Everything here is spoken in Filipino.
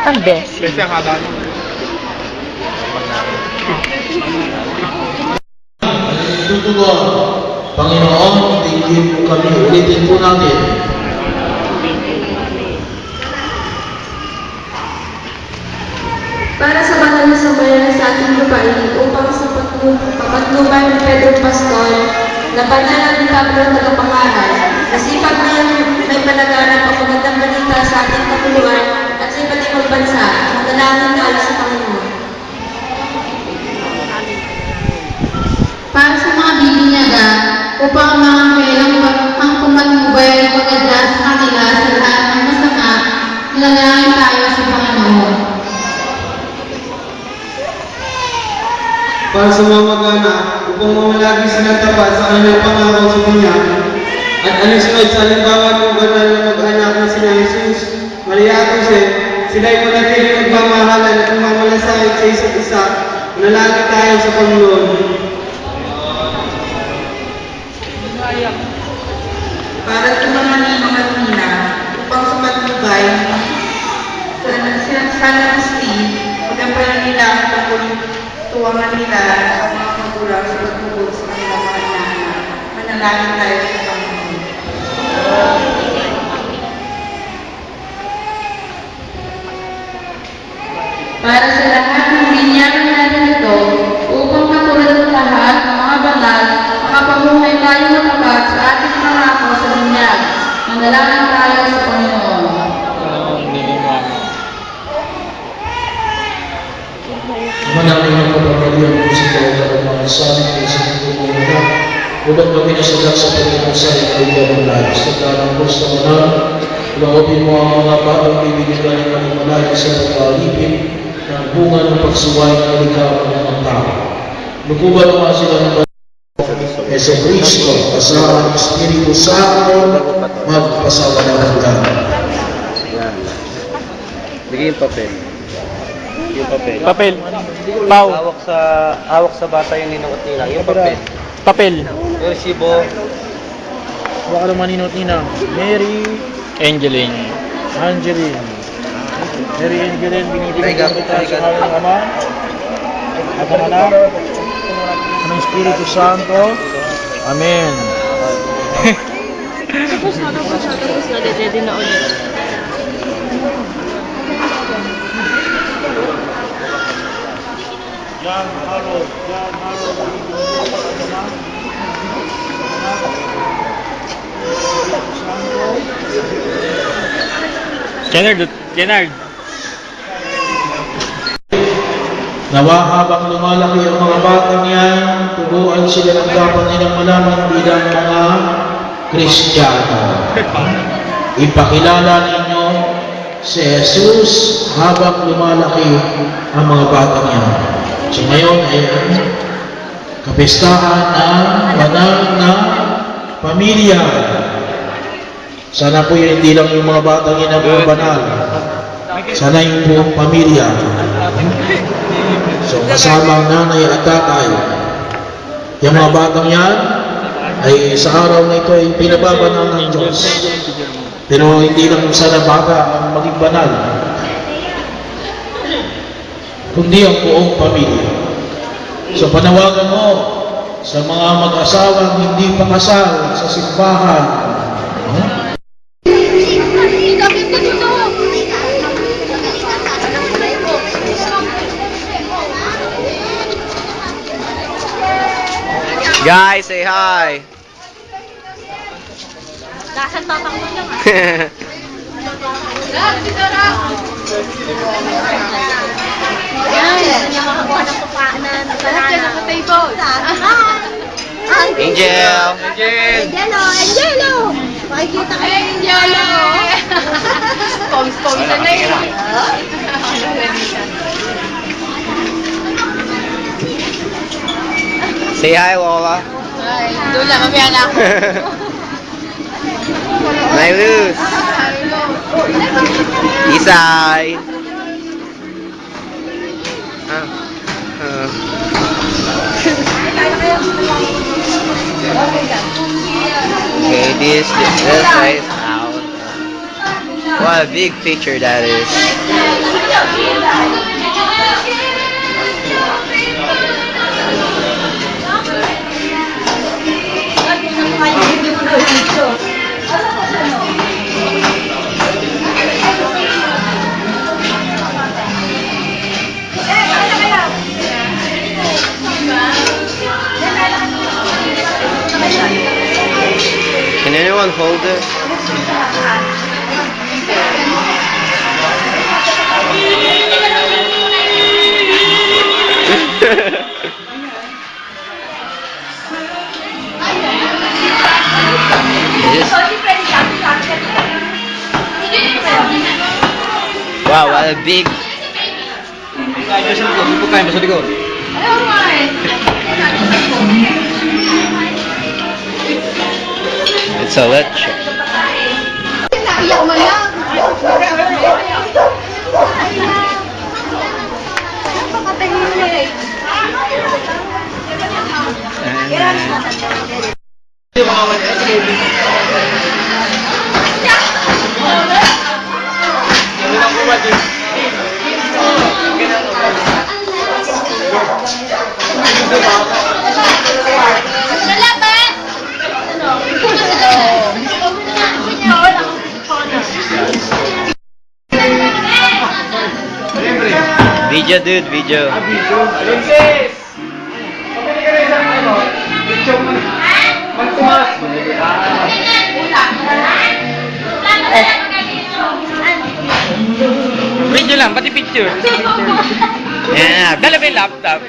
Ang best. Best ang haba mo. Tutugon, Panginoon, tingin mo kami, ulitin po natin. Para sa banal na sambayanan sa ating lupain upang sa patnubay ni Pedro Pastor na banal ni Pablo Tagapangaral, nasipag na may panagaran o magandang balita sa ating kapuluan at sa iba't ibang bansa, manalangin tayo sa Panginoon. Para sa mga bibinyaga, upang ang mga kailang ang pumatnubay ay pagkadla sa kanila sa lahat ng masama, manalangin tayo sa Panginoon. Para sa mga mag-anak, upang mamalagi silang tapat sa kanilang pangako sa Kanya, at alinsunod sa halimbawa ng banal na mag-anak na sina Jesus, Maria at Jose, sila ay manatiling nagmamahalan at mamalasakit sa isa't isa. Manalangin tayo sa Panginoon. Para sa mga ninong at nina, upang sa patnubay, sana Steve, pagkampalan nila ang pagtuwangan nila ang mga magulang sa pagtubog sa kanilang mga inaana. Manalangin tayo sa Panginoon. Para sa lahat ng binyagan natin ito, upang katulad ng lahat ng mga banal, makapamuhay tayo matapat sa ating pangako sa binyag. Manalangin tayo sa Panginoon. Manalangin ang kapapalian mo sa kaya ng mga sabi ng sa mga mga upang kami nasadak sa Panginoon sa ikaw ng lahat. Sa tanang ko sa mga laopin mo ang mga batang bibigyan ng mga malayo sa pag-alipin ng bunga ng pagsuway ng likaw ng mga tao. Lukuban naman sila ng Yeso Cristo, kasama ng Espiritu Santo, magpasawa ng hanggan. Yan. Bigay yung papel. Yung papel. Papel. Pau. Hawak sa bata yung ninong at ninang. Yung papel. Papel. Yung resibo. Huwag ka naman ninot ninang. Mary Angeline. Angeline. Mary Angeline, binibigyan kita sa ngalan ng Ama at ng Anak at ng Espiritu Santo. Amen. Tapos na, ready na ulit. John Harold. Kennard. Nawa habang lumalaki ang mga batang yan, turuan sila ng dapat nilang malaman bilang mga Kristiyano. Ipakilala ninyo si Jesus habang lumalaki ang mga batang yan. So ngayon ay kapistahan ng banal na pamilya. Sana po yun, hindi lang yung mga batang yan ang mga banal. Sana yung buong pamilya. So kasama ang nanay at tatay. Yung mga batang yan ay sa araw na ito ay pinababanal ng Diyos. Pero hindi lang sana bata ang maging banal, kundi ang buong pamilya. So panawagan mo sa mga mag-asawang hindi pa kasal sa simbahan. Guys, say hi. Dahan tatang mo lang Yan, yung makakuha ng kupaanan. Lahat yan ako table. Angel. Angelo! Makikita kayo ng Angelo! Pong-pong na yun. Say hi, Lola. Ay, doon lang, mamaya na ako. Nailus. Isay. Okay, this is out. What a big picture that is. Can anyone hold it? Wow, what a big... It's a leche. Naiyak mo lang. Napakatahimik. Video, dude, video. Alexis! Pabili ka rin isang ano? Picture mo. Magtumas. Video lang, pati picture. Yeah, Dala ba yung laptop?